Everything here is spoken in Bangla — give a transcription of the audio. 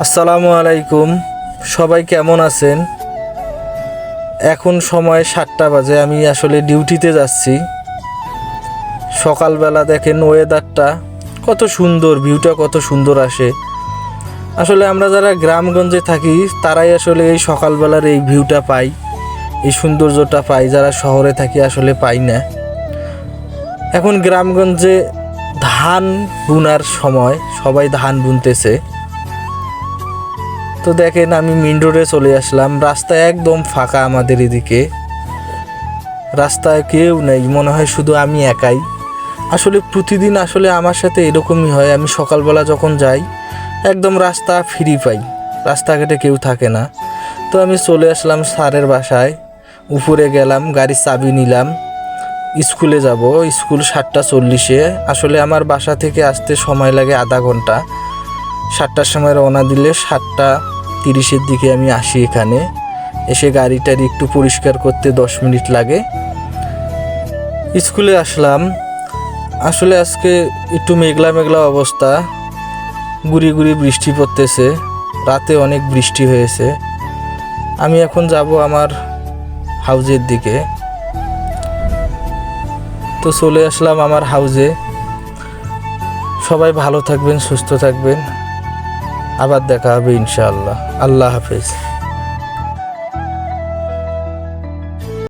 আসসালামু আলাইকুম, সবাই কেমন আছেন? এখন সময় 7টা বাজে, আমি আসলে ডিউটিতে যাচ্ছি। সকালবেলা দেখেন ওয়েদারটা কত সুন্দর, ভিউটা কত সুন্দর আসে। আসলে আমরা যারা গ্রামগঞ্জে থাকি তারাই আসলে এই সকালবেলার এই ভিউটা পাই, এই সৌন্দর্যটা পাই। যারা শহরে থাকি আসলে পাই না। এখন গ্রামগঞ্জে ধান বুনার সময়, সবাই ধান বুনতেছে। তো দেখেন আমি মেইন রোডে চলে আসলাম, রাস্তায় একদম ফাঁকা। আমাদের এদিকে রাস্তায় কেউ নেই, মনে হয় শুধু আমি একাই। আসলে প্রতিদিন আসলে আমার সাথে এরকমই হয়। আমি সকালবেলা যখন যাই একদম রাস্তা ফ্রি পাই, রাস্তাঘাটে কেউ থাকে না। তো আমি চলে আসলাম স্যারের বাসায়, উপরে গেলাম, গাড়ির চাবি নিলাম, স্কুলে যাব। স্কুল 7টা 40-এ। আসলে আমার বাসা থেকে আসতে সময় লাগে আধা ঘন্টা। 7টার সময় রওনা দিলে 7টা 30-এর দিকে আমি আসি এখানে। এসে গাড়িটার একটু পরিষ্কার করতে 10 মিনিট লাগে। স্কুলে আসলাম। আসলে আজকে একটু মেঘলা মেঘলা অবস্থা, গুড়ি গুড়ি বৃষ্টি পড়তেছে। রাতে অনেক বৃষ্টি হয়েছে। আমি এখন যাব আমার হাউজের দিকে। তো চলে আসলাম আমার হাউজে। সবাই ভালো থাকবেন, সুস্থ থাকবেন। আবার দেখা হবে ইনশাআল্লাহ। আল্লাহ হাফেজ।